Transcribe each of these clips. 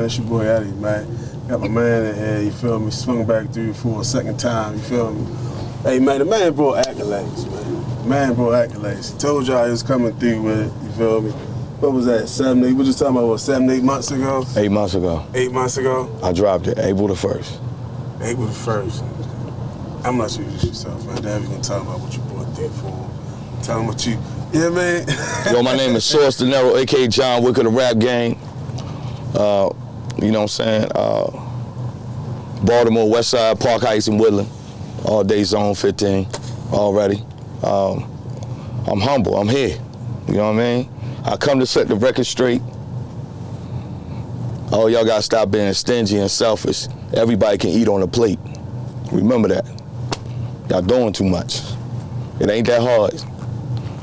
man? It's your boy Eddie, man. Got my man in here, you feel me? Swung back through for a second time, you feel me? Hey, man, the man brought accolades, man. The man brought accolades. He told y'all he was coming through with it, you feel me? What was that, 7, 8? We were just talking about, what, 7, 8 months ago? 8 months ago. 8 months ago? I dropped it, April the 1st. April the 1st. I'm not sure you yourself, man. Damn, you gonna tell about what you brought through for. Tell them what you, yeah, man. Yo, my name is Sorcez Dieniro, a.k.a. John Wick of the rap game. You know what I'm saying? Baltimore, West Side, Park Heights, and Woodland. All day zone 15 already. I'm humble, I'm here. You know what I mean? I come to set the record straight. Oh, y'all gotta stop being stingy and selfish. Everybody can eat on a plate. Remember that. Y'all doing too much. It ain't that hard.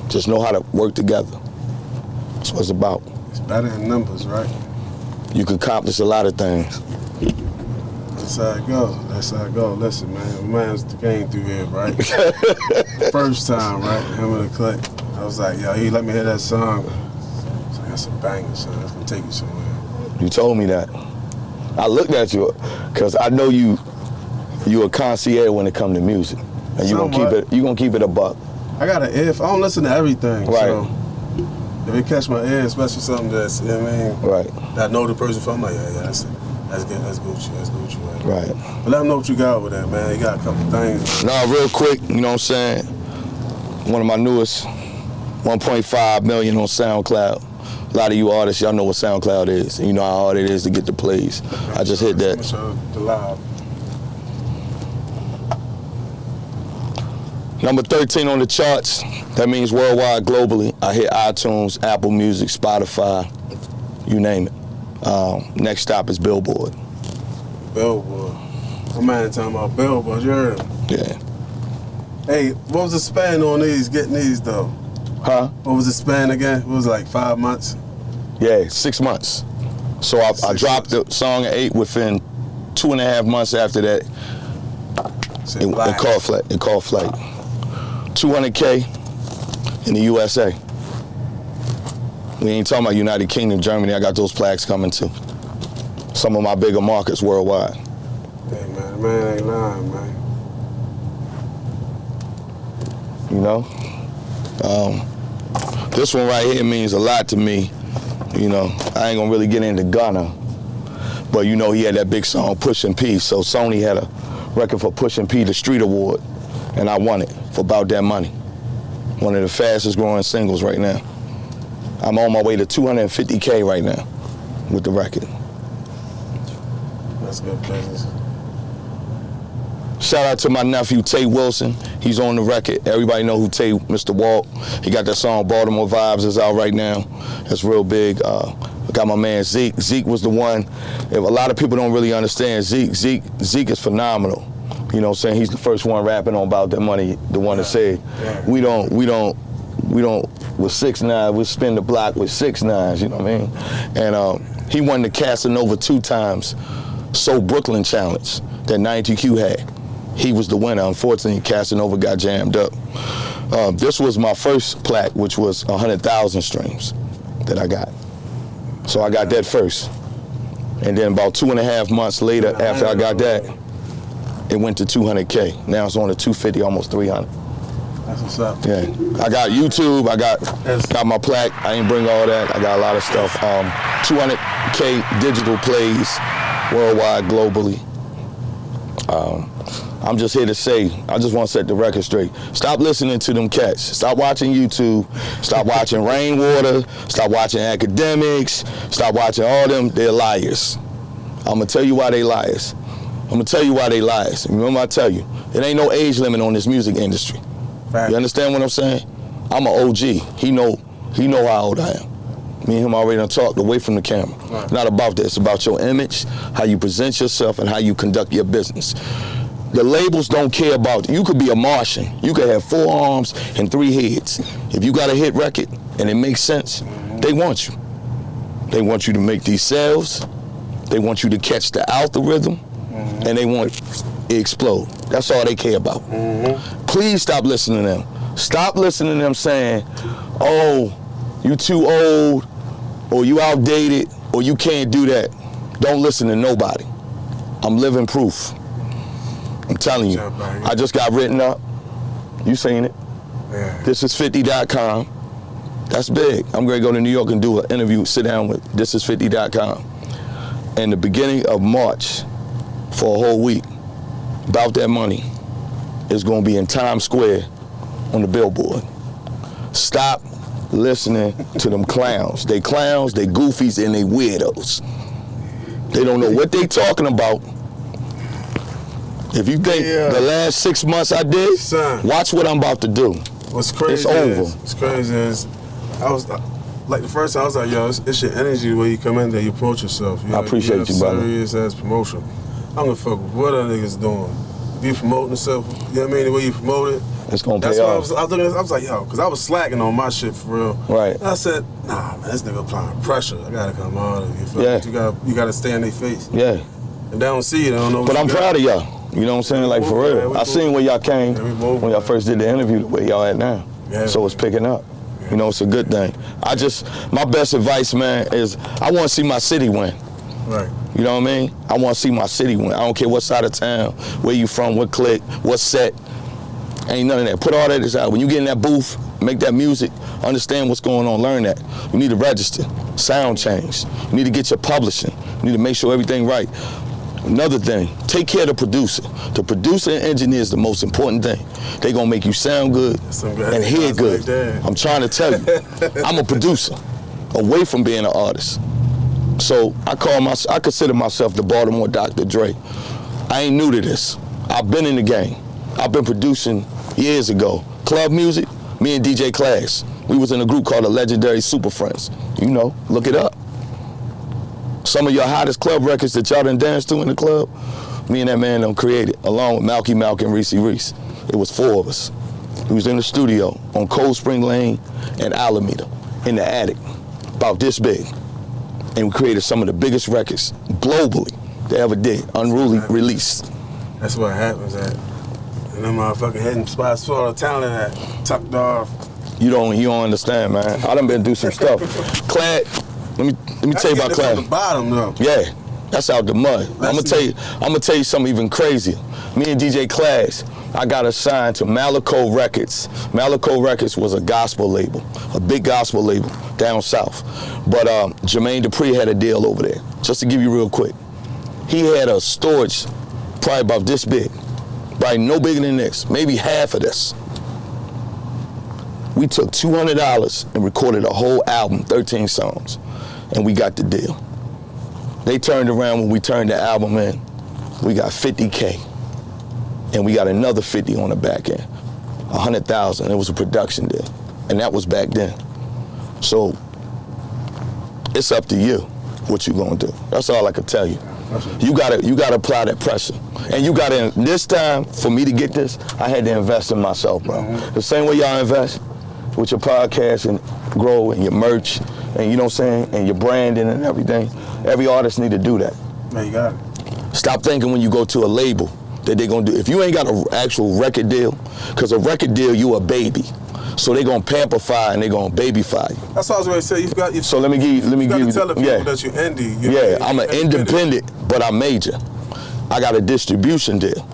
Just know how to work together. That's what it's about. It's better in numbers, right? You can accomplish a lot of things. That's how it goes. That's how it goes. Listen, man, man's came through here, right? First time, right? Him and the click. I was like, yo, he let me hear that song. I was like, that's a banger, son. That's gonna take you somewhere. You told me that. I looked at you because I know you a concierge when it comes to music, and you gonna keep it a buck. I got an ear. I don't listen to everything. Right. So if it catch my ear, especially something that's, you know what I mean? Right. That I know the person from, I'm like, yeah, that's good. That's Gucci. Right. But let them know what you got with that, man. You got a couple things. No, real quick, you know what I'm saying? One of my newest, 1.5 million on SoundCloud. A lot of you artists, y'all know what SoundCloud is. And you know how hard it is to get the plays. I just hit that. The live. Number 13 on the charts. That means worldwide, globally. I hit iTunes, Apple Music, Spotify, you name it. Next stop is Billboard. Billboard. My man talking about Billboard, you heard him? Yeah. Hey, what was the span on these, getting these though? Huh? What was the span again? What was it, like 5 months? Yeah, 6 months. So I dropped the song at 8 within 2.5 months after that. It called Flight. 200K in the USA. We ain't talking about United Kingdom, Germany. I got those plaques coming too. Some of my bigger markets worldwide. Hey man, the man ain't lying, man. You know? This one right here means a lot to me. You know, I ain't gonna really get into Ghana, but you know he had that big song, Pushin' P. So Sony had a record for Pushin' P, the Street Award, and I won it for About That Money. One of the fastest growing singles right now. I'm on my way to 250K right now with the record. That's good business. Shout out to my nephew, Tay Wilson. He's on the record. Everybody know who Tay, Mr. Walt. He got that song, Baltimore Vibes, is out right now. That's real big. I got my man, Zeke. Zeke was the one. If a lot of people don't really understand, Zeke is phenomenal. You know what I'm saying? He's the first one rapping on About That Money, the one that said, we don't, with 6ix9ine, we spin the block with 6ix9ines, you know what I mean? And he won the Casanova 2 times, So Brooklyn Challenge that 90Q had. He was the winner. Unfortunately, Casanova got jammed up. This was my first plaque, which was 100,000 streams that I got. So I got that first. And then about 2.5 months later, after I got that, it went to 200K. Now it's on to 250, almost 300. That's what's up. Yeah, I got YouTube, I got my plaque. I ain't bring all that. I got a lot of stuff. 200K digital plays worldwide, globally. I'm just here to say, I just want to set the record straight. Stop listening to them cats. Stop watching YouTube. Stop watching Rainwater. Stop watching academics. Stop watching all them. They're liars. I'm going to tell you why they liars. I'm going to tell you why they liars. Remember I tell you, it ain't no age limit on this music industry. Fact. You understand what I'm saying? I'm an OG. He know how old I am. Me and him already done talked away from the camera. Right. Not about that. It's about your image, how you present yourself, and how you conduct your business. The labels don't care about, you could be a Martian. You could have 4 arms and 3 heads. If you got a hit record and it makes sense, they want you. They want you to make these sales. They want you to catch the algorithm, and they want it explode. That's all they care about. Please stop listening to them. Stop listening to them saying, oh, you too old, or you outdated, or you can't do that. Don't listen to nobody. I'm living proof. I'm telling you. I just got written up. You seen it. Yeah. Thisis50.com. That's big. I'm going to go to New York and do an interview, sit down with Thisis50.com. In the beginning of March, for a whole week, About That Money is going to be in Times Square on the billboard. Stop listening to them clowns. They clowns, they goofies, and they weirdos. They don't know what they talking about. If you think the last 6 months I did, watch what I'm about to do. What's crazy it's over. What's crazy is, I was like the first time I was like, yo, it's your energy the way you come in there, you approach yourself. I appreciate you, brother. Serious ass promotion. I'm gonna fuck with what other niggas doing. Be promoting yourself, you know what I mean? The way you promote it. It's gonna pay off. That's why I was like, yo, because I was slacking on my shit for real. Right. And I said, nah, man, this nigga applying pressure. I gotta come harder. You feel me? You gotta stay in their face. Yeah. And they don't see it, they don't know what But I'm proud of y'all. You know what I'm saying? Like, for real. I seen where y'all came when y'all first did the interview, the way y'all at now. Yeah. So it's picking up. Yeah. You know, it's a good thing. My best advice, man, is I want to see my city win. Right. You know what I mean? I want to see my city win. I don't care what side of town, where you from, what clique, what set. Ain't none of that. Put all that aside. When you get in that booth, make that music, understand what's going on, learn that. You need to register, sound change. You need to get your publishing. You need to make sure everything right. Another thing, take care of the producer. The producer and engineer is the most important thing. They gonna make you sound good and hear good. Like I'm trying to tell you, I'm a producer, away from being an artist. So I consider myself the Baltimore Dr. Dre. I ain't new to this. I've been in the game. I've been producing years ago. Club music, me and DJ Class. We was in a group called the Legendary Super Friends. You know, look it up. Some of your hottest club records that y'all done danced to in the club, me and that man done created, along with Malky Malk and Reese Reese. It was 4 of us. We was in the studio on Cold Spring Lane and Alameda, in the attic, about this big. And we created some of the biggest records globally they ever did, unruly released. That's what happens at. And them motherfucking hitting spots for all the talent at, tucked off. You don't understand, man. I done been through some stuff. Clad, let me tell you about Clad. From the bottom though. Yeah, that's out the mud. I'm gonna tell you something even crazier. Me and DJ Class, I got assigned to Malico Records. Malico Records was a gospel label, a big gospel label down south. But Jermaine Dupri had a deal over there. Just to give you real quick, he had a storage probably about this big, probably no bigger than this, maybe half of this. We took $200 and recorded a whole album, 13 songs, and we got the deal. They turned around when we turned the album in, we got 50K, and we got another 50 on the back end, 100,000. It was a production deal, and that was back then. So it's up to you what you gonna do. That's all I can tell you. You gotta apply that pressure. And you gotta, this time, for me to get this, I had to invest in myself, bro. The same way y'all invest with your podcast and grow and your merch and you know what I'm saying, and your branding and everything. Every artist need to do that. Man, you got it. Stop thinking when you go to a label that they gonna do, if you ain't got an actual record deal, because a record deal, you a baby. So they gonna pamplify and they gonna babyfy you. That's what I was going to say. You've got. So let me give you. Tell the people that you're indie. Yeah, I'm an independent, but I'm major. I got a distribution deal.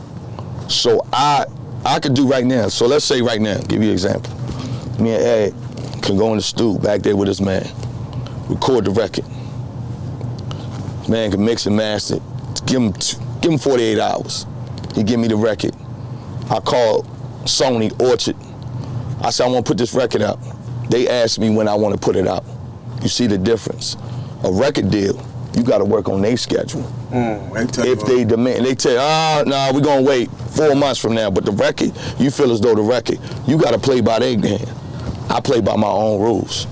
So I could do right now. So let's say right now, give you an example. Me and Ed can go in the studio back there with his man, record the record. Man can mix and master it. Give him 48 hours. He give me the record. I call Sony Orchard. I said, I want to put this record out. They asked me when I want to put it out. You see the difference. A record deal, you got to work on their schedule. If they demand, they tell, nah, we're going to wait 4 months from now. But the record, you feel as though the record, you got to play by their hand. I play by my own rules.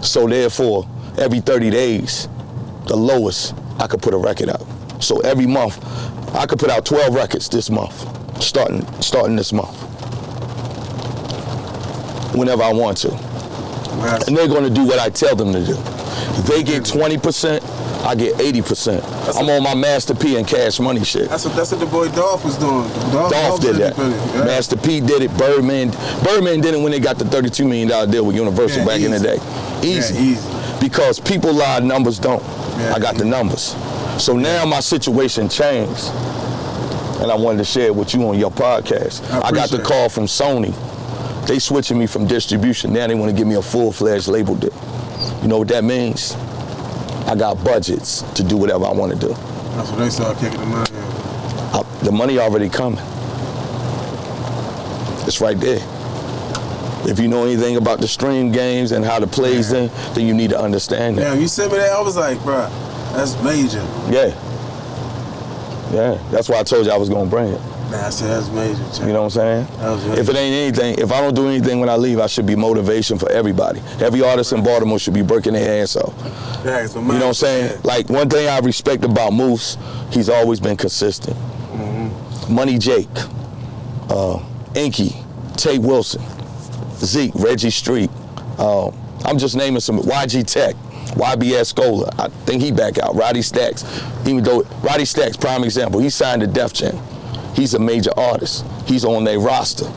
So therefore, every 30 days, the lowest, I could put a record out. So every month, I could put out 12 records this month, starting this month. Whenever I want to. And they're gonna do what I tell them to do. If they get 20%, I get 80%. I'm on my Master P and Cash Money shit. That's what the boy Dolph was doing. Dolph did that. Yeah. Master P did it, Birdman did it when they got the $32 million deal with Universal back in the day. Easy. Yeah, easy. Because people lie, numbers don't. Yeah, I got the numbers. So now my situation changed, and I wanted to share it with you on your podcast. I got the call from Sony. They switching me from distribution. Now they want to give me a full-fledged label deal. You know what that means? I got budgets to do whatever I want to do. That's when they start kicking the money in. The money already coming. It's right there. If you know anything about the stream games and how the plays in, then you need to understand that. Yeah, you sent me that, I was like, bro, that's major. Yeah. Yeah, that's why I told you I was going to bring it. Man, I said that's major, Chuck. You know what I'm saying? That was major. If it ain't anything, if I don't do anything when I leave, I should be motivation for everybody. Every artist in Baltimore should be breaking their ass off. Yeah, you know what I'm saying? Like, one thing I respect about Moose, he's always been consistent. Money Jake, Inky, Tate Wilson, Zeke, Reggie Street. I'm just naming some. YG Tech, YBS Scola. I think he back out. Roddy Stacks. Even though Roddy Stacks, prime example, he signed to Def Jam. He's a major artist. He's on their roster.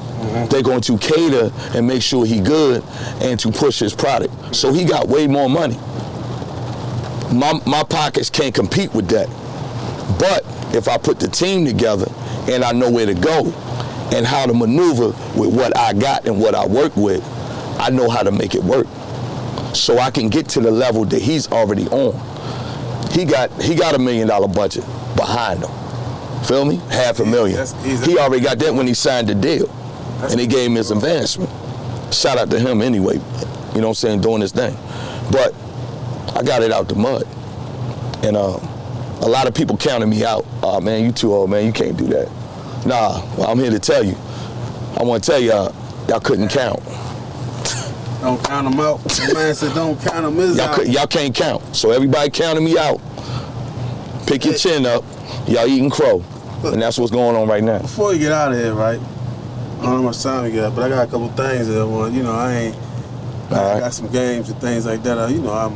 They're going to cater and make sure he good and to push his product. So he got way more money. My pockets can't compete with that. But if I put the team together and I know where to go and how to maneuver with what I got and what I work with, I know how to make it work. So I can get to the level that he's already on. He got $1 million budget behind him. Feel me? $500,000. He already got that when he signed the deal. And he gave him his advancement. Shout out to him anyway, you know what I'm saying, doing his thing. But I got it out the mud. And a lot of people counted me out. Oh man, you too old, man, you can't do that. Nah, well, I'm here to tell you. I want to tell y'all couldn't count. Don't count them out. The man said don't count them out. Y'all can't count. So everybody counted me out. Pick your chin up. Y'all eating crow. And that's what's going on right now. Before you get out of here, right? I don't know how much time we got, but I got a couple things that I want. You know, I got some games and things like that. You know,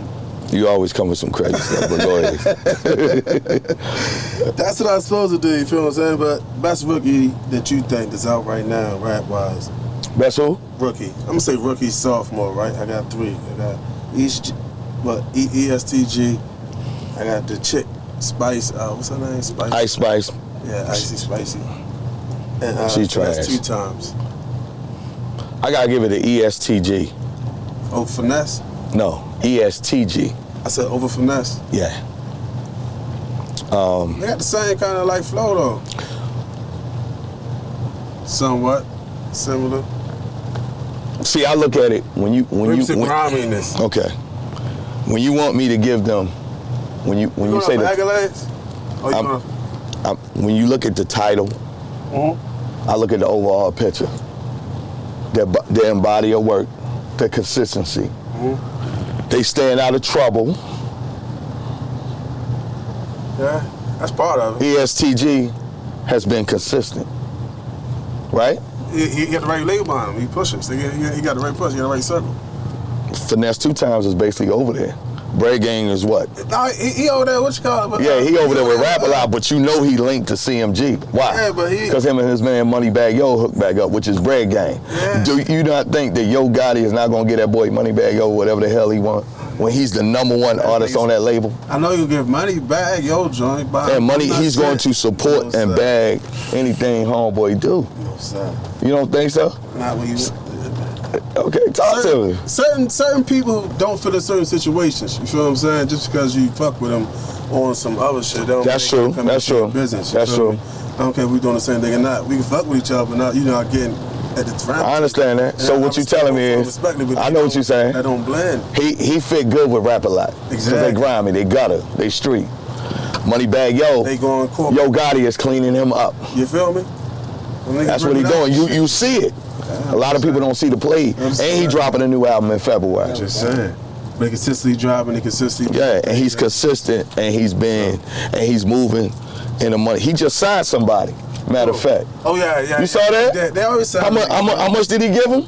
You always come with some crazy stuff, but go ahead. That's what I'm supposed to do, you feel what I'm saying? But best rookie that you think is out right now, rap-wise? Best who? Rookie. I'm going to say rookie, sophomore, right? I got three. I got ESTG. I got the chick, Spice. What's her name? Spice. Ice Spice. Yeah, Icy Spicy. And she trash. Finesse 2 times. I got to give it an ESTG. Oh, Finesse? No, ESTG. I said over Finesse? Yeah. They got the same kind of like flow though. Somewhat similar. See, I look at it when you griminess. Okay. When you want me to give them, when you say that accolades? when you look at the title, I look at the overall picture. Their body of work, their consistency. They staying out of trouble. Yeah, that's part of it. ESTG has been consistent, right? He got the right label on him. He pushes. He got the right push. He got the right circle. Finesse 2 times is basically over there. Bread Gang is what? No, he over there. What you call it? Yeah, he over there with Rap a lot, but you know he linked to CMG. Why? Yeah, but because him and his man Moneybagg Yo hooked back up, which is Bread Gang. Yeah. Do you not think that Yo Gotti is not gonna get that boy Moneybagg Yo whatever the hell he want when he's the #1 artist on that label? I know you give Moneybagg Yo joint, but and money he's going to support and bag anything homeboy do. No sir. You don't think so? Not when you. Okay, talk to me. Certain people don't fit in certain situations. You feel what I'm saying? Just because you fuck with them on some other shit, don't that's true. That's true. Business. That's true. Me? I don't care if we doing the same thing or not. We can fuck with each other, but not getting at the time. I understand that. So what you telling me is, I know what you're saying. That don't blend. He fit good with Rap a lot. Exactly. Because they grimy, they gutter, they street. Moneybagg Yo. They going corporate. Yo Gotti is cleaning him up. You feel me? That's what he doing. You see it. A lot of people don't see the play. And he dropping a new album in February. Just saying. But consistently dropping and consistently. Yeah, and he's consistent and he's moving in the money. He just signed somebody, matter of fact. Oh yeah. You saw that? They always sign. How much did he give him?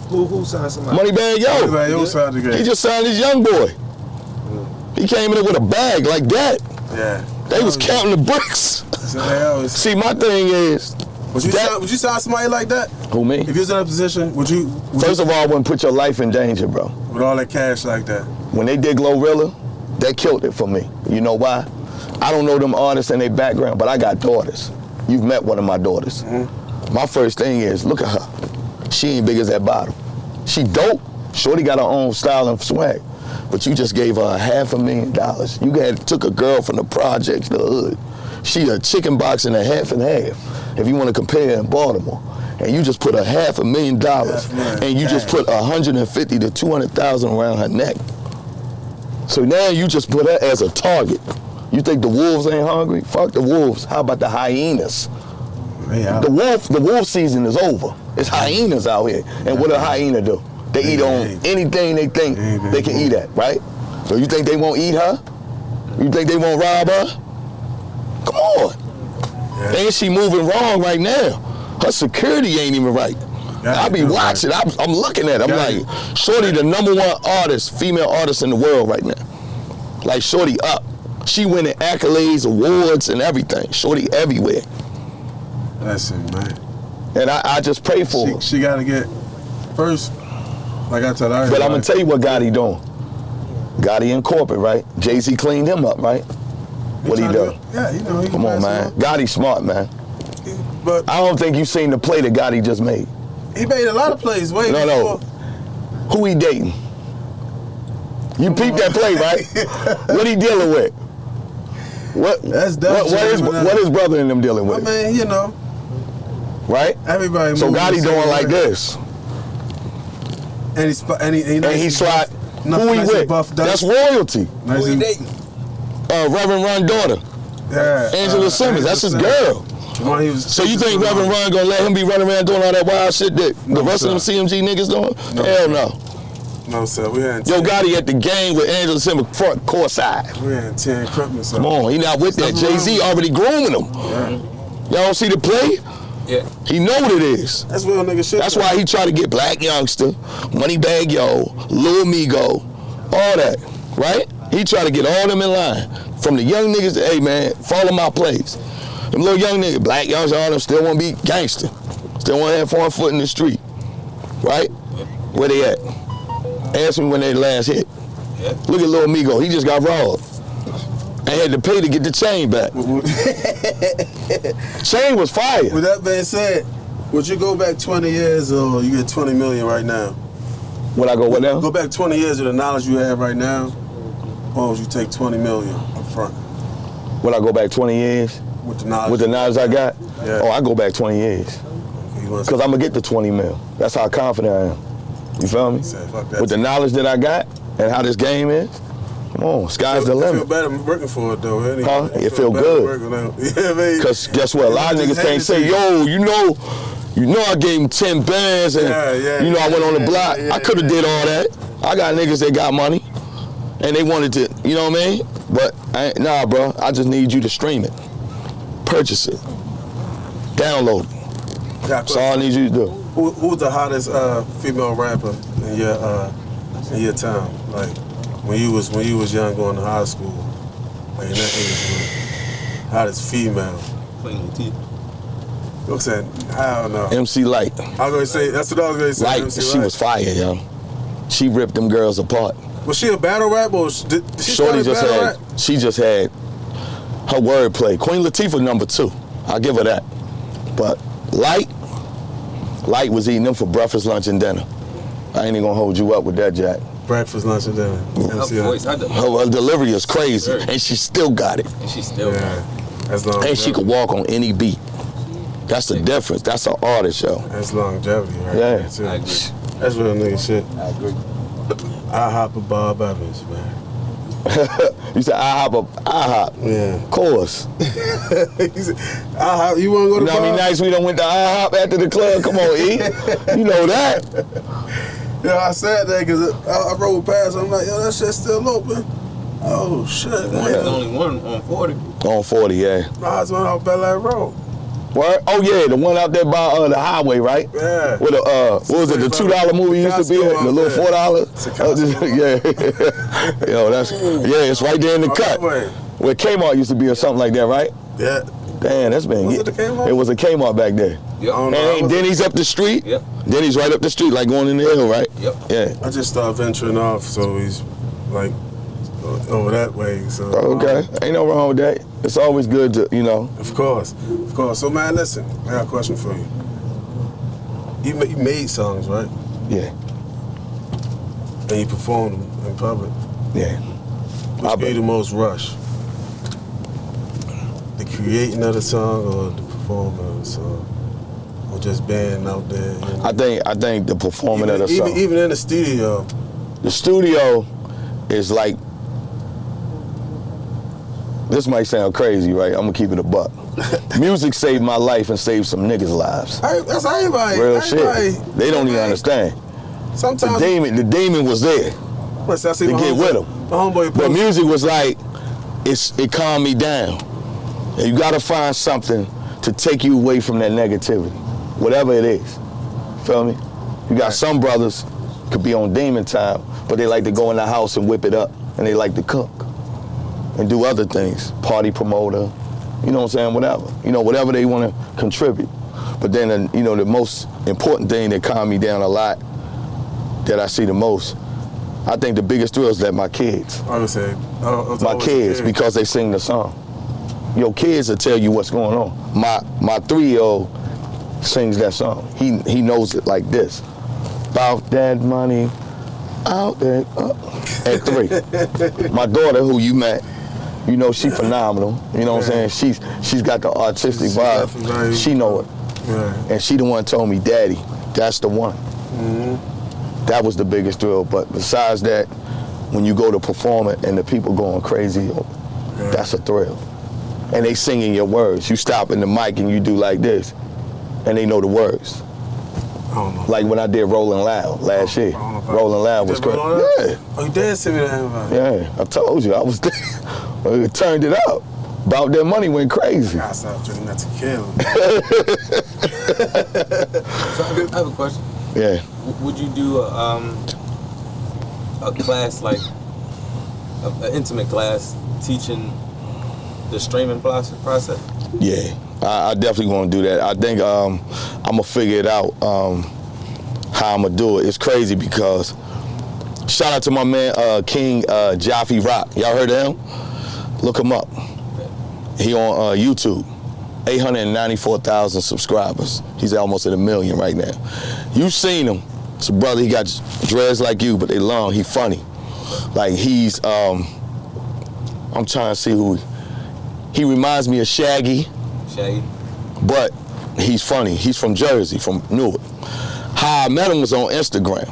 Who signed somebody? Moneybagg Yo. Moneybagg Yo signed the game. He just signed his young boy. He came in with a bag like that. Yeah. They was counting the bricks. See, my thing is, would you sign somebody like that? Who, me? If you was in that position, First of all, I wouldn't put your life in danger, bro. With all that cash like that. When they did Glorilla, that killed it for me. You You know why? I don't know them artists and their background, but I got daughters. You've met one of my daughters. My first thing is, look at her. She ain't big as that bottle. She dope. Shorty got her own style and swag. But you just gave her $500,000. You took a girl from the projects, the hood. She a chicken box and a half and half, if you want to compare in Baltimore. And you just put a $500,000 and you just put $150,000 to $200,000 around her neck. So now you just put her as a target. You think the wolves ain't hungry? Fuck the wolves. How about the hyenas? Yeah. The wolf season is over. It's hyenas out here. And what do a hyena do? They eat on anything they think they can eat at, right? So you think they won't eat her? You think they won't rob her? Come on. Ain't she moving wrong right now? Her security ain't even right. I be watching. I'm looking at it. I'm like, Shorty the #1 artist, female artist in the world right now. Like, Shorty up. She winning accolades, awards, and everything. Shorty everywhere. That's it, man. And I just pray for her. She got to get, first, like I told her. But I'm going to tell you what Gotti doing. Gotti in corporate, right? Jay-Z cleaned him up, right? What he do? Yeah, you know. Come on, man. Gotti smart, man. But I don't think you seen the play that Gotti just made. He made a lot of plays. No. Who he dating? You peeped that play, right? What he dealing with? What his brother and them dealing with? I mean, you know. Right? Everybody. So Gotti doing like this. And he slide. Who he with? That's royalty. Who he dating? Reverend Ron's daughter. Yeah. Angela Simmons. That's his girl. So you think Reverend Ron gonna let him be running around doing all that wild shit that the rest of them CMG niggas doing? Hell no. No, sir. We had Yo Gotti at the game with Angela Simmons front court side. We had 10 Christmas. Come on, he not with that. Jay-Z already grooming him. Yeah. Y'all don't see the play? Yeah. He know what it is. That's real nigga shit. That's why he try to get Black Youngster, Moneybag Yo, Lil Migo, all that, right? He try to get all them in line. From the young niggas, hey man, follow my plays. Them little young niggas, Black Youngster, all them still want to be gangster. Still want to have 4 foot in the street, right? Where they at? Ask me when they last hit. Yeah. Look at Lil Migo, he just got robbed. I had to pay to get the chain back. Chain was fire. With that being said, would you go back 20 years or you get 20 million right now? Would I go what now? Go back 20 years with the knowledge you have right now, or would you take 20 million up front? Would I go back 20 years? With the knowledge. With the knowledge I got? Yeah. Oh, I go back 20 years. Because I'm going to get the 20 mil. That's how confident I am. You feel me? With the knowledge that I got and how this game is, come on, sky's the limit. It feel better working for it though. Huh? It feel good. Because guess what? A lot of niggas can't say, yo, you know I gave him 10 bands and you know I went on the block. I could have did all that. I got niggas that got money and they wanted to, you know what I mean? But nah, bro, I just need you to stream it. Purchase it. Download it. That's all I need you to do. Who's the hottest female rapper in your town? Like when you was young going to high school, like in that age group. Hottest female. Queen Latifah. What's that? I don't know. MC Light. I was gonna say that's what I was gonna say. Light, MC she was fire, yo. She ripped them girls apart. Was she a battle rapper or did she Shorty just had she just had her wordplay. Queen Latifah #2. I'll give her that. But Light was eating them for breakfast, lunch, and dinner. I ain't even gonna hold you up with that, Jack. breakfast, lunch, and dinner? Her delivery is crazy, and she still got it. And she still got it. That's longevity. And she could walk on any beat. That's the difference. That's an artist, yo. That's longevity, right? Yeah. I agree. That's real nigga shit. I agree. I hop with Bob Evans, man. You said I hop. Yeah. Of course. You said, I hop. You want to go to You know Bob? how many nights we done went to IHOP after the club? Come on, E. You know that. Yeah, I said that because I rode past. I'm like, yo, that shit's still open. Oh shit. There's only one on 40. On 40, yeah. No, it's one off Bel Air Road. What? Oh yeah, the one out there by the highway, right? Yeah. With what was it? The $2 movie used to be at? The little $4. Yeah. Yo, it's right there in the cut. Where Kmart used to be or something like that, right? Yeah. Damn, that's been. Was it the Kmart? It was a Kmart back there. Yep. And ain't Denny's up the street? Yep. Denny's right up the street, like going in the hill, right? Yep. Yeah. I just started venturing off, so he's like over that way. So Okay, ain't no wrong with that. It's always good to, you know. Of course. So man, listen, I got a question for you. You made songs, right? Yeah. And you performed them in public. Yeah. Which gave the most rush? The creating of the song or the performing of the song? Or just being out there? You know? I think the performing of the song. Even in the studio. The studio is like, this might sound crazy, right? I'm gonna keep it a buck. Music saved my life and saved some niggas' lives. That's everybody. Real shit. They don't even understand. Sometimes the demon was there to get with him. But music was like, it calmed me down. And you gotta find something to take you away from that negativity, whatever it is. Feel me? You got some brothers could be on demon time, but they like to go in the house and whip it up, and they like to cook and do other things, party promoter, you know what I'm saying, whatever. You know, whatever they want to contribute. But then, you know, the most important thing that calmed me down a lot, that I see the most, I think the biggest thrill is that my kids. I would say, my kids, because they sing the song. Your kids will tell you what's going on. My 3-year-old sings that song. He knows it like this. About that money, out there, at 3. My daughter, who you met, you know, she phenomenal. You know what I'm saying? She's got the artistic vibe. She know it. Yeah. And she the one told me, Daddy, that's the one. Mm-hmm. That was the biggest thrill. But besides that, when you go to perform it and the people going crazy, that's a thrill. And they singing your words. You stop in the mic and you do like this, and they know the words. I don't know. Like when I did Rolling Loud last year. Rolling Loud was crazy. Yeah. Oh, you did send me that invite. Yeah, I told you, I was there. It turned it up. About that money went crazy. I stopped drinking that tequila. So I have a question. Yeah. Would you do a class, like an intimate class, teaching the streaming process? Yeah, I definitely want to do that. I think I'm gonna figure it out how I'm gonna do it. It's crazy because shout out to my man King Jaffe Rock. Y'all heard of him? Look him up. He on YouTube. 894,000 subscribers. He's almost at 1 million right now. You seen him. It's a brother, he got dreads like you, but they long. He funny. Like he's, I'm trying to see who, he reminds me of Shaggy. But he's funny. He's from Jersey, from Newark. How I met him was on Instagram.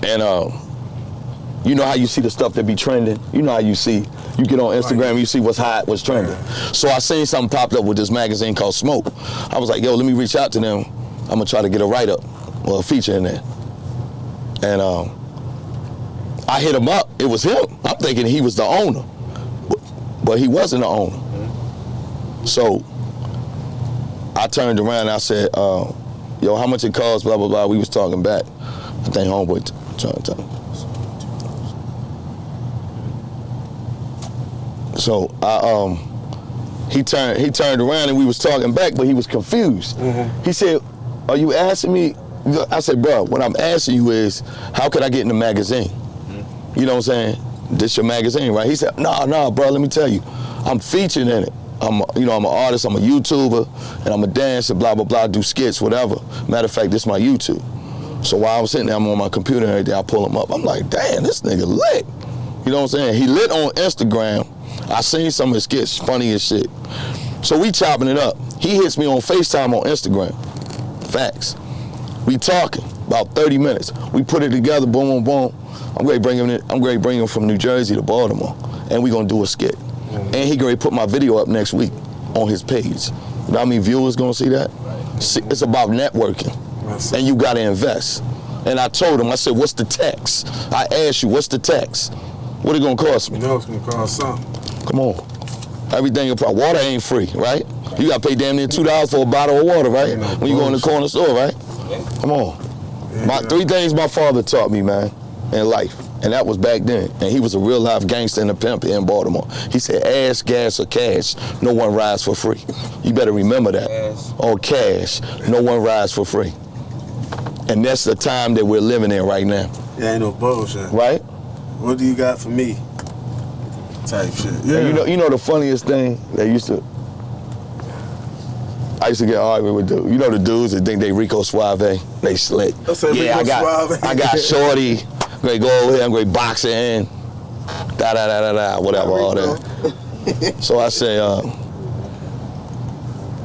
And you know how you see the stuff that be trending? You know how you see, you get on Instagram, you see what's hot, what's trending. So I seen something popped up with this magazine called Smoke. I was like, yo, let me reach out to them. I'm gonna try to get a write-up or a feature in there. And I hit him up, it was him. I'm thinking he was the owner, but he wasn't the owner. So I turned around and I said, yo, how much it costs, blah, blah, blah. We was talking back. I think homeboy trying to tell me. So he turned around and we was talking back, but he was confused. Mm-hmm. He said, are you asking me? I said, bro, what I'm asking you is, how could I get in the magazine? Mm-hmm. You know what I'm saying? This your magazine, right? He said, no, bro, let me tell you, I'm featured in it. I'm an artist, I'm a YouTuber, and I'm a dancer, blah, blah, blah, do skits, whatever. Matter of fact, this is my YouTube. So while I was sitting there, I'm on my computer and everything, I pull him up. I'm like, damn, this nigga lit. You know what I'm saying? He lit on Instagram. I seen some of his skits, funny as shit. So we chopping it up. He hits me on FaceTime on Instagram. Facts. We talking about 30 minutes. We put it together, boom, boom, boom. I'm ready to bring him from New Jersey to Baltimore, and we gonna do a skit. And he gonna put my video up next week on his page. You know how many viewers gonna see that? It's about networking, and you gotta invest. And I told him, I said, what's the tax? I asked you, what's the tax? What it gonna cost me? You know it's gonna cost something. Come on. Everything, water ain't free, right? You gotta pay damn near $2 for a bottle of water, right? When you go in the corner store, right? Come on. Three things my father taught me, man, in life. And that was back then. And he was a real life gangster and a pimp here in Baltimore. He said, ass, gas, or cash, no one rides for free. You better remember that. Or cash, no one rides for free. And that's the time that we're living in right now. Yeah, ain't no bullshit. Right? What do you got for me? Type shit. Yeah. And you know the funniest thing I used to get arguing with dudes. You know the dudes that think they Rico Suave, they slick. Yeah, I got shorty. I'm gonna go over here. I'm gonna box it in. Whatever, all that. So I say, I'm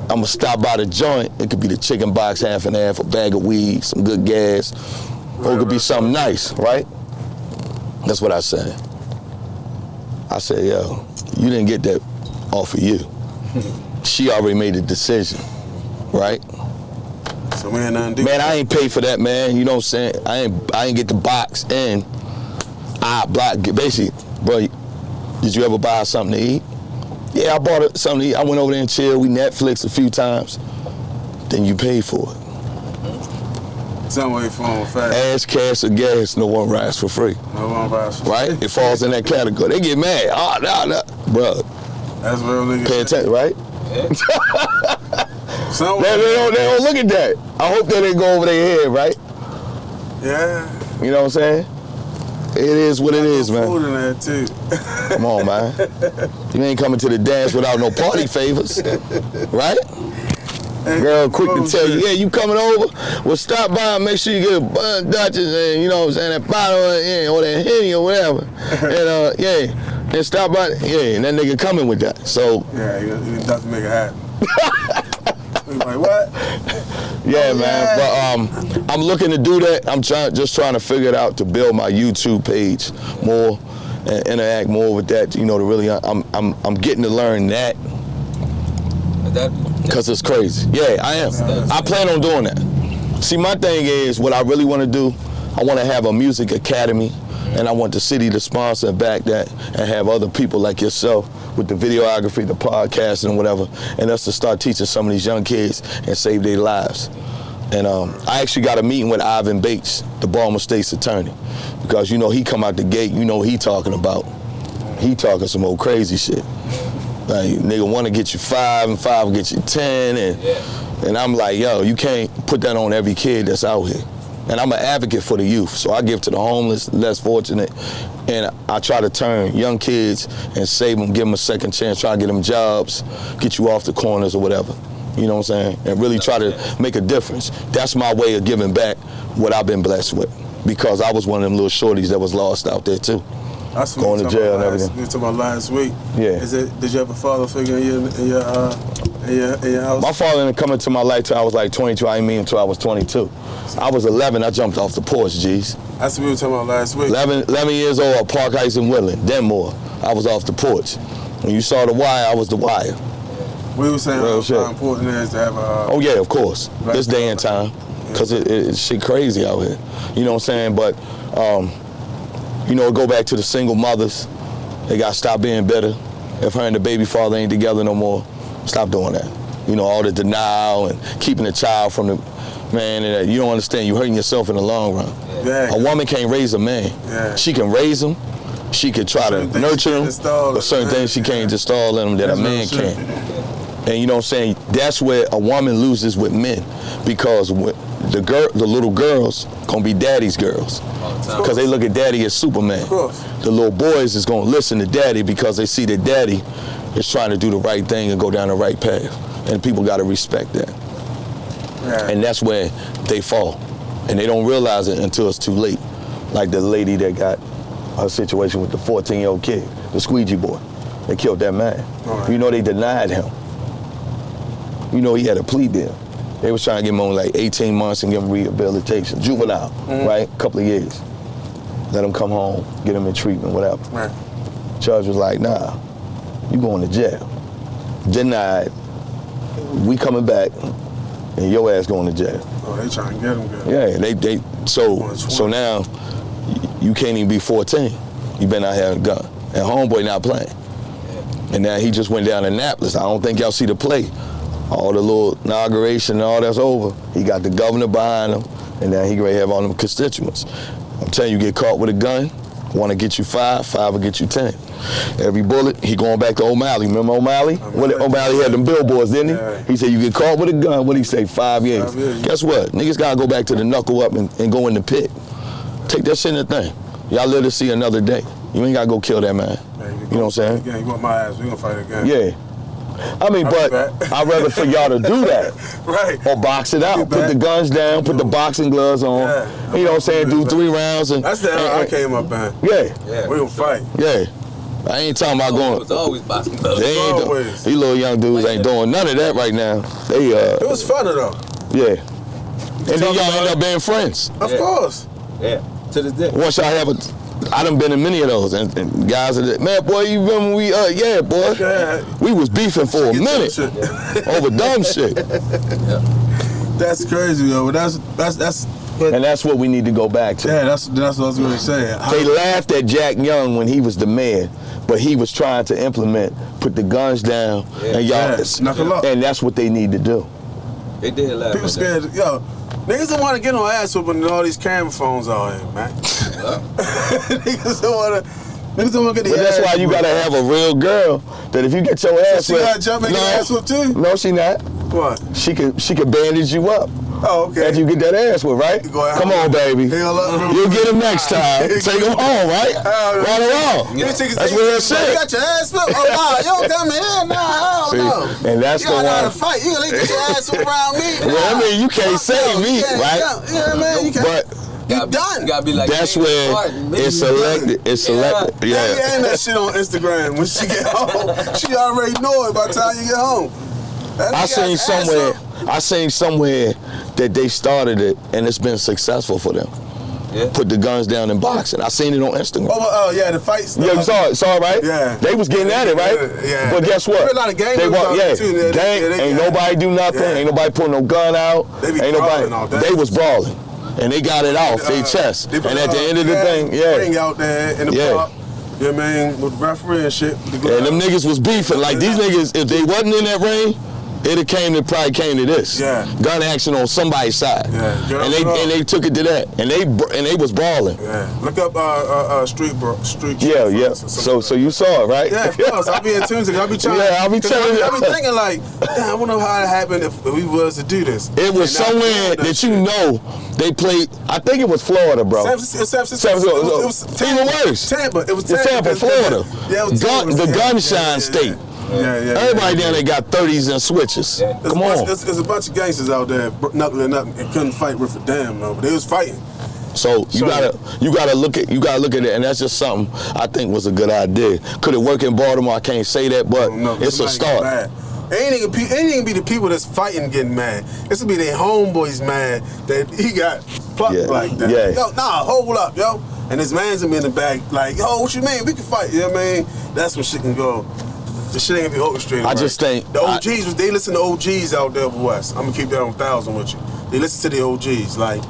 gonna stop by the joint. It could be the chicken box, half and half, a bag of weed, some good gas, or it could be something nice, right? That's what I said. I said, yo, you didn't get that off of you. She already made a decision, right? So man, nothing man, I ain't paid for that, man. You know what I'm saying? I ain't get the box in. Basically, bro, did you ever buy something to eat? Yeah, I bought something to eat. I went over there and chilled. We Netflixed a few times. Then you paid for it. Some way phone fast. Ass, cash, or gas, no one rides for free. No one rides for free. Right? It falls in that category. They get mad. Oh, no. Bro. That's real nigga. Pay attention, right? Yeah. They don't look at that. I hope that they go over their head, right? Yeah. You know what I'm saying? It is what it is, man. Food in there too. Come on, man. You ain't coming to the dance without no party favors, right? Girl, quick to tell you, yeah, you coming over? Well, stop by and make sure you get a bunch of Dutchess and, you know what I'm saying, that bottle or that Henny or whatever. And, yeah, and stop by, yeah, and that nigga coming with that, so. Yeah, you got to make it happen. Like, what? Yeah, man, but I'm looking to do that. I'm just trying to figure it out to build my YouTube page more and interact more with that, you know, to really, I'm getting to learn that. Because it's crazy. Yeah, I am. I plan on doing that. See, my thing is, what I really want to do, I want to have a music academy, and I want the city to sponsor and back that and have other people like yourself with the videography, the podcast, and whatever, and us to start teaching some of these young kids and save their lives. And I actually got a meeting with Ivan Bates, the Baltimore State's attorney, because, you know, he come out the gate, you know what he talking about. He talking some old crazy shit. Like, nigga want to get you 5 and 5 will get you 10, and I'm like, yo, you can't put that on every kid that's out here. And I'm an advocate for the youth, so I give to the homeless, less fortunate, and I try to turn young kids and save them, give them a second chance, try to get them jobs, get you off the corners or whatever. You know what I'm saying? And really try to make a difference. That's my way of giving back what I've been blessed with, because I was one of them little shorties that was lost out there too. That's going to jail and everything. You were talking about last week. Yeah. Did you have a father figure in your house? My father didn't come into my life till I was like 22. I didn't meet him until I was 22. I was 11. I jumped off the porch, G's. That's what we were talking about last week. 11 years old at Park Heights in Woodland, Denmore. I was off the porch. When you saw the wire, I was the wire. We were saying how important it is to have a... oh, yeah, of course. This day and time. Because it's shit crazy out here. You know what I'm saying? But... you know, go back to the single mothers. They got to stop being bitter. If her and the baby father ain't together no more, stop doing that. You know, all the denial and keeping the child from the man. And you don't understand. You're hurting yourself in the long run. Yeah. A woman can't raise a man. Yeah. She can raise him. She can try to nurture him. But certain things she can't install in him that a man can't. And you know what I'm saying? That's where a woman loses with men, because the little girls gonna be daddy's girls, because they look at daddy as Superman. The little boys is gonna listen to daddy because they see that daddy is trying to do the right thing and go down the right path, and people gotta respect that. Yeah. And that's where they fall, and they don't realize it until it's too late. Like the lady that got her situation with the 14-year-old kid, the squeegee boy. They killed that man. Right. You know, they denied him. You know, he had a plea deal. They was trying to give him only like 18 months and give him rehabilitation, juvenile, right? A couple of years. Let him come home, get him in treatment, whatever. Right. Judge was like, nah, you going to jail. Denied. We coming back, and your ass going to jail. Oh, they trying to get him good. Yeah, so now you can't even be 14. You been out here with a gun. And homeboy not playing. And now he just went down to Annapolis. I don't think y'all see the play. All the little inauguration and all that's over. He got the governor behind him, and now he ready to have all them constituents. I'm telling you, get caught with a gun, one will get you 5, 5 will get you 10. Every bullet, he going back to O'Malley. Remember O'Malley? O'Malley had them billboards, didn't he? Yeah. He said, you get caught with a gun, what did he say, 5 years? 5 years. Guess what? Niggas gotta go back to the knuckle up and go in the pit. Take that shit in the thing. Y'all live to see another day. You ain't gotta go kill that man. You know what I'm saying? Yeah, you want my ass? We gonna fight again. Yeah. I mean, but I'd rather for y'all to do that. Right. Or box it out. Put the guns down, put the boxing gloves on. Yeah. You know what I'm saying? Do 3 rounds. And that's the era I came up in. Yeah. We gonna fight. Yeah. I ain't talking about going. It was always boxing gloves. They ain't these little young dudes ain't doing none of that right now. They It was funner though. Yeah. And then y'all end up being friends. Of course. Yeah. To this day. Once y'all have I done been in many of those, and guys are like, man, boy, you remember we, yeah, boy, we was beefing for a minute over dumb shit. That's crazy, yo. But and that's what we need to go back to. Yeah, that's what I was going to say. They laughed at Jack Young when he was the mayor, but he was trying to implement, put the guns down, and y'all, and that's what they need to do. They did laugh. People scared, yo. Niggas don't want to get on ass whooping and all these camera phones out here, man. Niggas don't want to get the ass. But that's why you gotta have a real girl that if you get your ass whipped. She gotta jump and get ass whipped too? No, she not. What? She can bandage you up. Oh, okay. After you get that ass whipped, right? Come on, baby. You'll get him next time. Take him home, right? Right or wrong. That's real shit. You got your ass whipped? Oh, nah, you don't come in. Nah, hell no. And that's the one. You gotta fight. You gotta get your ass around me. Well, I mean, you can't save me, right? Yeah, man, you can't. But you done. You gotta be like, that's where it's selected. It's selected. Yeah. Ain't that shit on Instagram. When she get home, she already know it by the time you get home. I seen somewhere that they started it and it's been successful for them. Yeah. Put the guns down in boxing. I seen it on Instagram. Oh, yeah, the fights. Yeah, you saw it, right? Yeah. They was getting at it, right? Yeah. But guess what? A lot of gangs ain't nobody do nothing. Ain't nobody putting no gun out. Ain't nobody. They was brawling. And they got it off their chest. And at the end of the thing, ring out there in the park. You know what I mean? With the referee and shit. And them niggas was beefing. Like these niggas, if they wasn't in that ring, it probably came to this. Yeah. Gun action on somebody's side. Yeah. And they took it to that. And they was brawling. Yeah. Look up street. Yeah. So you saw it, right? Yeah, of course. I'll be in tune to it. I'll be trying. Yeah, I'll be telling you. I'll be thinking like, damn, I wonder how it happened if we was to do this. It was somewhere that you know they played. I think it was Florida, bro. It was even worse. Tampa. It was Tampa, Florida. Yeah, the gunshine state. Yeah. Everybody down there got 30s and switches. Yeah. Come on. There's a bunch of gangsters out there knuckling up and couldn't fight worth a damn though, but they was fighting. So you gotta look at it, and that's just something I think was a good idea. Could it work in Baltimore? I can't say that, but it's a start. It ain't even be the people that's fighting getting mad. It's gonna be their homeboys mad that he got fucked like that. Yeah. Yo, nah, hold up, yo. And his man's gonna be in the back like, yo, what you mean? We can fight. You know what I mean? That's when shit can go. The shit ain't gonna be orchestrated. I just think the OGs they listen to OGs out there West. I'm gonna keep that on 1,000 with you. They listen to the OGs. Like,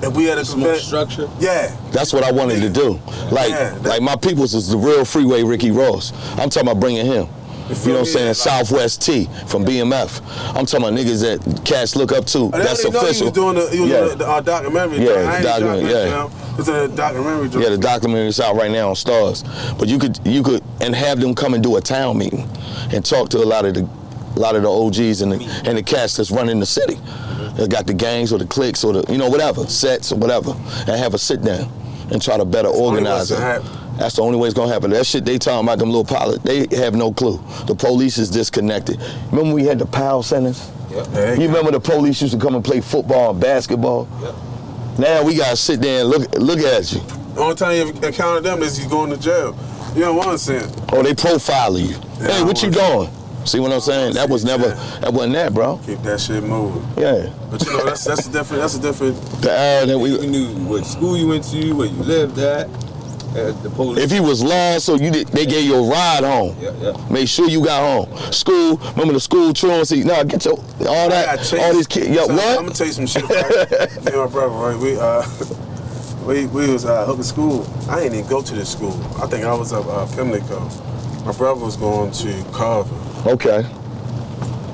if we had a small structure. Yeah. That's what I wanted to do. Like my peoples is the real freeway Ricky Ross. I'm talking about bringing him. You know what I'm saying? Southwest T from BMF. I'm talking about niggas that cats look up to. That's official. He was doing the documentary. Yeah, documentary. Yeah. It's a documentary. Yeah, the documentary is out right now on Stars. But you could and have them come and do a town meeting and talk to a lot of the OGs and the cats that's running the city. They got the gangs or the cliques or the whatever sets or whatever, and have a sit down and try to better organize it. That's the only way it's gonna happen. That shit they talking about, them little pilots, they have no clue. The police is disconnected. Remember we had the POW centers? Yep. You remember the police used to come and play football and basketball? Yep. Now we gotta sit there and look at you. The only time you encounter them is you going to jail. You don't want to see it. Oh, they profiling you. Yeah, hey, what you doing? See what I'm saying? That wasn't that, bro. Keep that shit moving. Yeah. But that's a different. The era that you knew what school you went to, where you lived at. The police. If you was lost, so they gave you a ride home. Yeah. Make sure you got home. School, remember the school truancy? Nah, get your all these kids. Yo, what? I'm gonna tell you some shit. Right? Me and my brother, right? We was hooking school. I ain't even go to this school. I think I was up Pimlico. My brother was going to Carver. Okay.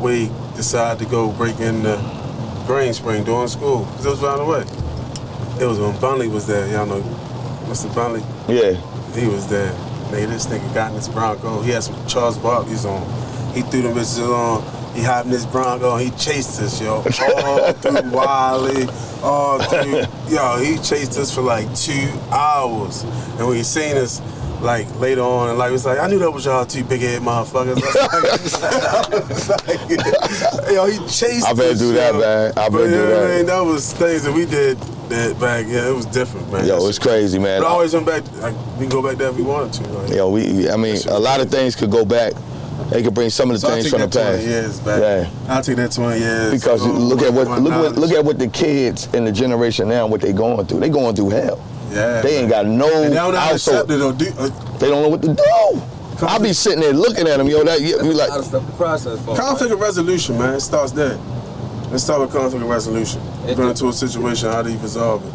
We decided to go break in the Green Spring during school because it was right away. It was when Bunley was there. Y'all know Mr. Bunley? Yeah. He was there. Nigga, this nigga got in his Bronco. He had some Charles Barkley's on. He threw them bitches on. He hopped in his Bronco and he chased us, yo. All through Wiley, Oh, dude. Yo, he chased us for like 2 hours. And when he seen us, like, later on in life, he was like, I knew that was y'all two big-head motherfuckers. Yo, he chased us. I've had to do that, man. I've had to do that. I mean, that was things that we did that back. Yeah, it was different, man. Yo, it's crazy, man. But I always went back. Like, we can go back there if we wanted to. Like, Yo, I mean, a lot of things could go back. They could bring some of the things from the past. 20 years back. Yeah. I'll take that 20 years. Because look at what the kids in the generation now, what they going through. They going through hell. Yeah. They ain't got no and they don't household. They don't know what to do. I'll be sitting there looking at them, yo. That you like. A lot of stuff to process for. Conflict of resolution, man. It starts there. Let's start with conflict of resolution. You're going into a situation, how do you resolve it?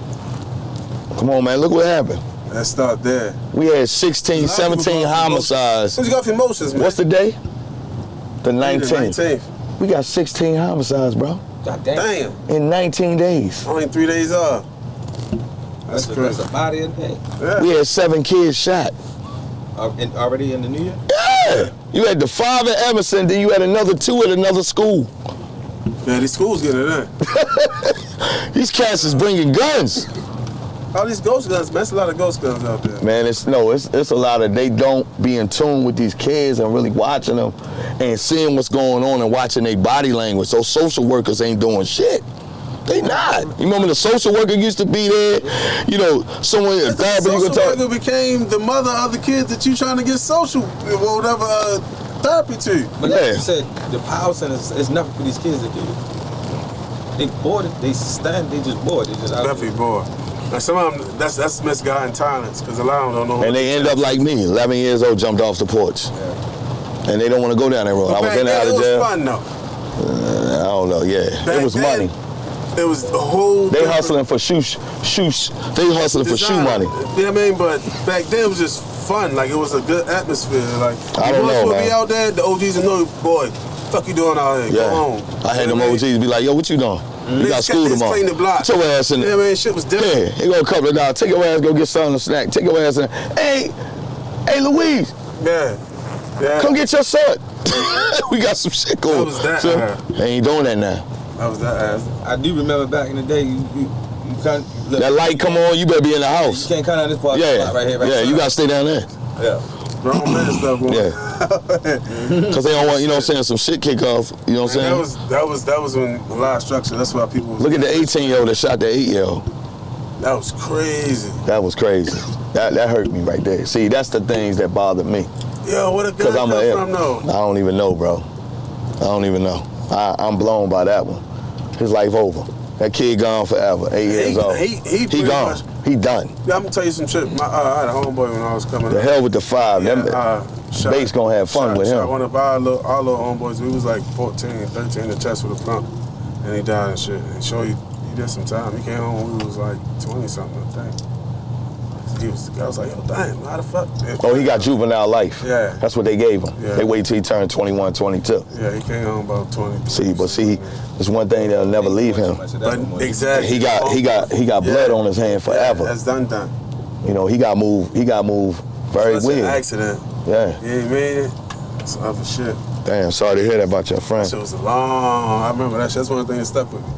Come on, man. Look what happened. Let's start there. We had 16, 17 homicides. Since you got emotions, man. What's the day? The 19th. 19th. We got 16 homicides, bro. God damn. In 19 days. Only 3 days off. That's crazy. That's a body in pain. Yeah. We had 7 kids shot. Already in the new year? Yeah. You had the 5 at Emerson, then you had another 2 at another school. Yeah, these schools getting it in. These cats is bringing guns. All these ghost guns, man. There's a lot of ghost guns out there. Man, it's a lot of, they don't be in tune with these kids and really watching them and seeing what's going on and watching their body language. So social workers ain't doing shit. They not. You remember the social worker used to be there? You know, someone in therapy you could talk. Social worker became the mother of the kids that you trying to get social, or whatever, therapy to. But like you said, the power centers is nothing for these kids to do. They bored. They just bored. They just out Definitely bored. Now some of them, that's misguided talents, because a lot of them don't know. And they end up like me, 11 years old, jumped off the porch. Yeah. And they don't want to go down that road. I was in and out of jail. It was fun though. I don't know, yeah. Back it was then, money. It was the whole. They hustling for shoes. They hustling for shoe money. You know what I mean? But back then it was just fun. Like, it was a good atmosphere. Like, I don't know, man. Be out there, the OGs would know, boy, fuck you doing out here? Yeah. Go home. I had them OGs be like, yo, what you doing? You got school tomorrow. Clean the block. Take your ass in. Yeah, man, shit was different. Yeah, here go a couple of dollars. Take your ass, go get something to snack. Take your ass in. Hey, Louise. Yeah. Come get your son. We got some shit going. That was that. So, they ain't doing that now. That was that ass. I do remember back in the day, you can't. Look, That light come on, you better be in the house. You can't come down this part. Yeah, right here. yeah, you gotta stay down there. Yeah. Grown man stuff, boy. Yeah. Cause they don't want, you know what I'm saying, some shit kick off. You know what I'm saying? That was when a lot of structure. That's why people. Look at the 18-year-old that shot the 8-year-old. That was crazy. That was crazy. That hurt me right there. See, that's the things that bother me. Yo, what a guy come from though? I don't even know, bro. I don't even know. I'm blown by that one. His life over. That kid gone forever. 8 years old. He gone. He done. Yeah, I'm gonna tell you some shit. I had a homeboy when I was coming The up. hell with the 5. Yeah, Bates gonna have fun with him. One of our little homeboys. We was like 14, 13 in the chest with a pump, and he died and shit. And he did some time. He came home when we was like 20 something, I think. I was like, yo, damn, how the fuck? Oh, he got juvenile life. Yeah. That's what they gave him. Yeah. They wait till he turned 21, 22. Yeah, he came home about 20. See, there's one thing that'll never leave him. But exactly. He got blood on his hand forever. Yeah, that's done. You know, he got moved very So weird. An accident. Yeah. You know what I mean? Some other shit. Damn, sorry to hear that about your friend. That shit was I remember that shit. That's one of the things that stuck with me.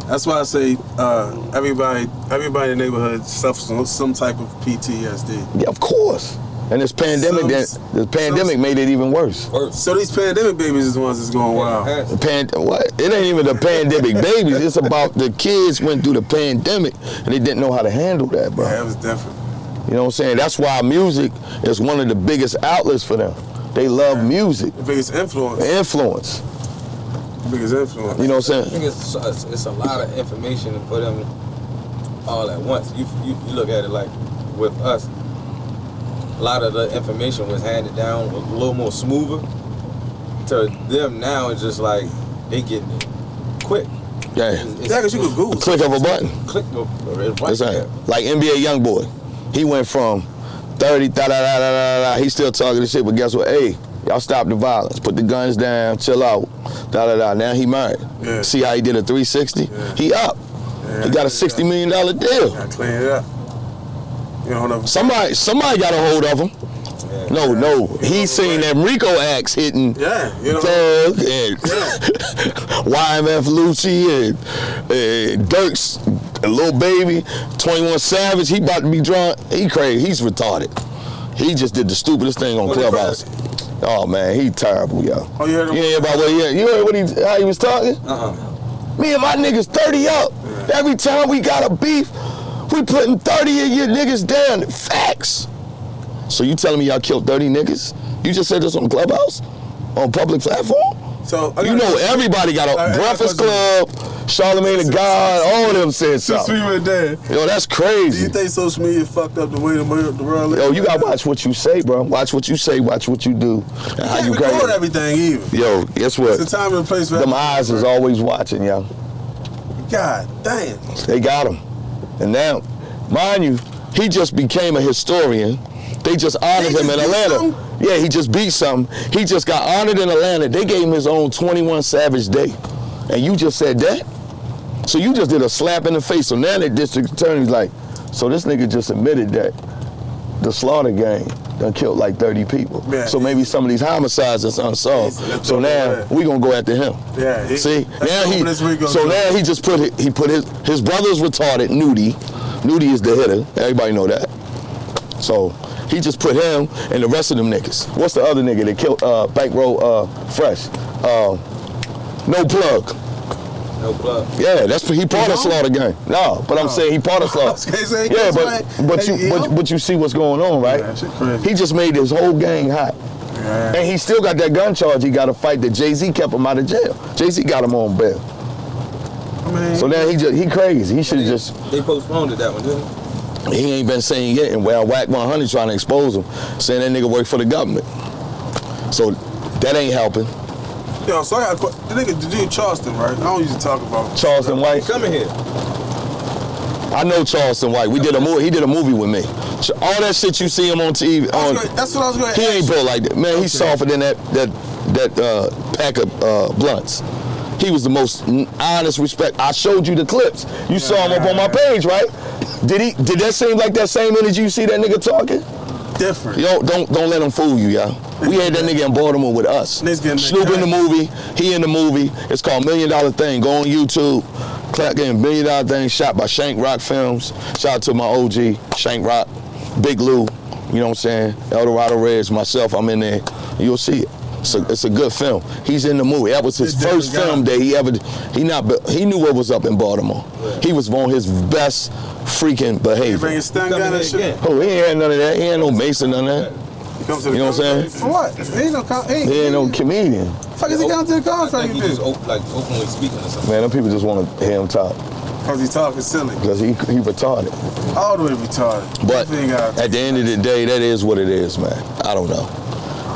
That's why I say everybody in the neighborhood suffers from some type of PTSD. Yeah, of course. And this pandemic made it even worse. So these pandemic babies is the ones that's going wild. What? It ain't even the pandemic babies. It's about the kids went through the pandemic and they didn't know how to handle that, bro. Yeah, it was different. You know what I'm saying? That's why music is one of the biggest outlets for them. They love music. The biggest influence. Influence. Biggest influence. You know what I'm saying? I think it's a lot of information for them all at once. You look at it like with us, a lot of the information was handed down a little more smoother. To them now, it's just like they getting it quick. Yeah. Because you could Google. A click of a button. Click right there. Like NBA Youngboy. He went from 30, he's still talking this shit, but guess what? Hey, y'all stop the violence. Put the guns down, chill out. Now he married. Yeah. See how he did a 360? Yeah. He up. Yeah, he got a $60 million deal. Gotta clean it up. You know, Somebody got a hold of him. No. He seen them Rico acts hitting Thug and YMF Lucci and Dirks, a Lil Baby, 21 Savage. He about to be drunk. He crazy. He's retarded. He just did the stupidest thing on Clubhouse. Oh man, he terrible, yo. Oh, you heard him? You heard about what you heard how he was talking? Me and my niggas 30 up. Every time we got a beef, we putting 30 of your niggas down. Facts. So you telling me y'all killed 30 niggas? You just said this on Clubhouse? On public platform? So you know everybody got a Breakfast Club, Charlamagne the God, all of them said something. Since we went there. Yo, that's crazy. Do you think social media fucked up the way the world is? Yo, you gotta watch what you say, bro. Watch what you say, watch what you do. You can't record everything either. Yo, guess what? It's a time and a place for them eyes is always watching, yo. God damn. They got him. And now, mind you, he just became a historian. They just honored him in Atlanta. Yeah, he just beat something. He just got honored in Atlanta. They gave him his own 21 Savage Day. And you just said that? So you just did a slap in the face. So now the district attorney's like, so this nigga just admitted that the Slaughter gang done killed like 30 people. Yeah, so maybe some of these homicides is unsolved. So now we gonna go after him. Yeah. See, now he just put his brother's retarded, Nudie. Nudie is the hitter. Everybody know that. So he just put him and the rest of them niggas. What's the other nigga that killed Bankroll Fresh? No Plug. No Plug. Yeah, he part of Slaughter gang. No, but I'm saying he part of Slaughter. Yeah, but you see what's going on, right? Yeah, he just made his whole gang hot. Yeah. And he still got that gun charge he got to fight that Jay-Z kept him out of jail. Jay-Z got him on bail. So now he crazy. He should have just... They postponed that one, didn't they? He ain't been saying yet, and well, Whack 100 trying to expose him, saying that nigga work for the government. So that ain't helping. Yo, so I got the nigga, the dude Charleston, right? I don't usually talk about Charleston White. Coming here. I know Charleston White. We did a movie. He did a movie with me. All that shit you see him on TV. That's what I was going to ask. He ain't built like that, man. He's softer than that pack of blunts. He was the most honest respect. I showed you the clips. You saw him up on my page, right? Did that seem like that same energy you see that nigga talking? Different. Yo, don't let him fool you, y'all. We had that nigga in Baltimore with us. Snoop in the movie, he in the movie. It's called $1 Million Thing. Go on YouTube. Clap getting $1 Million Thing shot by Shank Rock Films. Shout out to my OG, Shank Rock, Big Lou, you know what I'm saying? Eldorado Reds, myself, I'm in there. You'll see it. It's a good film. He's in the movie. That was his first film that he knew what was up in Baltimore. He was on his best freaking behavior. He bring his stun gun and shit? Oh, he ain't had none of that. He ain't no Mason, none of that. You know what I'm saying? For what? He ain't no comedian. Fuck is he coming to the concert? I think he just openly speaking or something. Man, them people just want to hear him talk. Because he's talking silly. Because he retarded. All the way retarded. But at the end of the day, that is what it is, man. I don't know.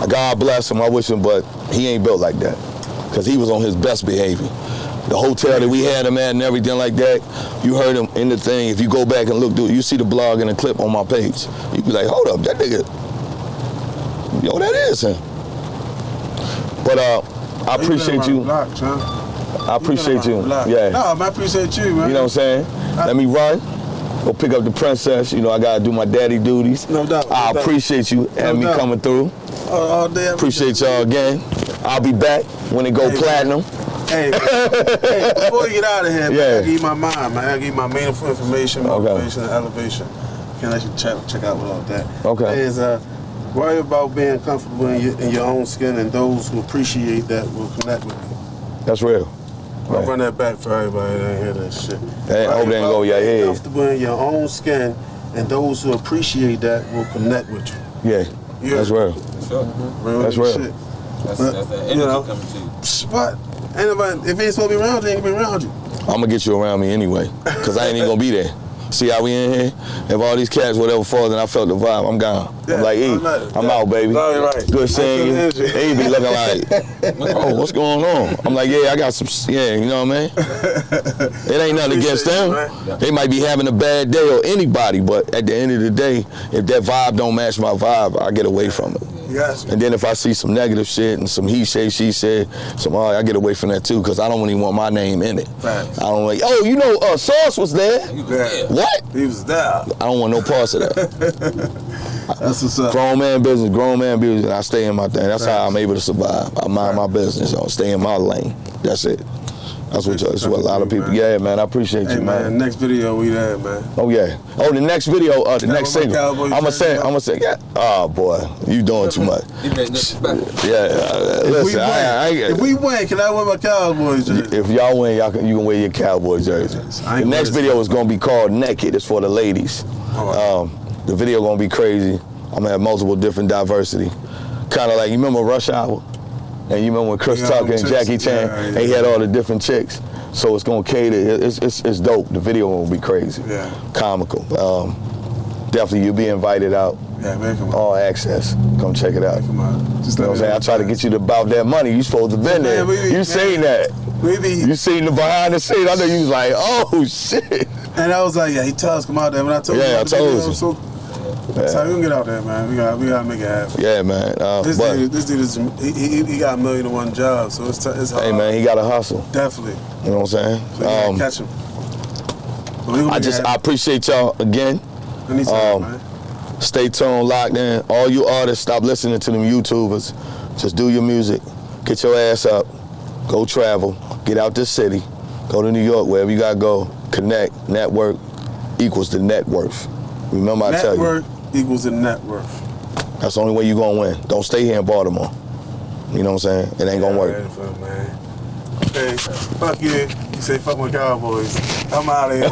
God bless him, I wish him, but he ain't built like that. Because he was on his best behavior. The hotel that we had him at and everything like that, you heard him in the thing. If you go back and look, dude, you see the blog and the clip on my page. You be like, hold up, that nigga, yo, that is him. But I appreciate you. I appreciate you. Yeah. No, I appreciate you, man. You know what I'm saying? Let me run. Go pick up the princess. You know, I gotta do my daddy duties. No doubt. I appreciate you and me coming through. All day. Appreciate y'all again. I'll be back when it go platinum. Hey, before you get out of here, man, I gotta give you my mind, man. I gotta give you my meaningful information, motivation, and elevation. Can let you check out with all that. Okay. Is worry about being comfortable in your own skin, and those who appreciate that will connect with you. That's real. I'll run that back for everybody that ain't hear that shit. Hey, I hope they ain't go your head. Comfortable in your own skin, and those who appreciate that will connect with you. Yeah, that's real. Sure. That's real. Shit. That's the energy coming to you. What? Ain't nobody, if he ain't supposed to be around you, he ain't gonna be around you. I'm gonna get you around me anyway, because I ain't even gonna be there. See how we in here? If all these cats, whatever falls, and I felt the vibe, I'm gone. Yeah, I'm like, E, I'm out, baby. No, right. Good seeing you. They be looking like, oh, what's going on? I'm like, yeah, I got some, you know what I mean? It ain't nothing against them. They might be having a bad day or anybody, but at the end of the day, if that vibe don't match my vibe, I get away from it. Yes. And then if I see some negative shit and some he said, she said, I get away from that too, because I don't even want my name in it. Right. I don't like, oh, you know, Sauce was there. Yeah. What? He was there. I don't want no parts of that. That's what's up. Grown man business, and I stay in my thing. That's how I'm able to survive. I mind my business, I'll stay in my lane. That's it. That's what a lot of people. Man. Yeah, man, I appreciate you, man. Next video we there, man. Oh yeah. Oh, the next video, the next single. I'ma say, yeah. Oh boy, you doing too much. If we win, can I wear my Cowboys jersey? If y'all win, you can wear your Cowboys jersey. The next video is gonna be called Naked. It's for the ladies. The video gonna be crazy. I'm gonna have multiple different diversity. Kind of like, you remember Rush Hour? And you remember when Chris Tucker and Jackie Chan, they had all the different chicks. So it's gonna cater, it's dope. The video will be crazy, comical. Definitely you'll be invited out. Yeah, man, come on. All access, come check it out. Come on. Just you know what I'm saying? I try to get you to about that money. You supposed to been there. You seen that. You seen the behind the scenes. I know you was like, oh shit. And I was like, yeah, he told us come out there. When I told you, I told you. So we gonna get out there, man. We gotta make it happen. Yeah, man. This dude is he got 1,000,001 jobs, so it's hard. Hey, man, he got to hustle. Definitely. You know what I'm saying? So catch him. I appreciate y'all again. Anytime, man. Stay tuned, locked in. All you artists, stop listening to them YouTubers. Just do your music. Get your ass up. Go travel. Get out this city. Go to New York, wherever you gotta go. Connect. Network equals the net worth. Remember, I tell you. Network equals the net worth. That's the only way you're gonna win. Don't stay here in Baltimore. You know what I'm saying? It ain't gonna work. Man. Hey, fuck you. You say fuck my Cowboys. I'm out of here.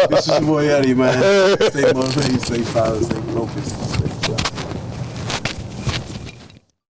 This is your boy Eddie, man. Stay motivated, stay focused.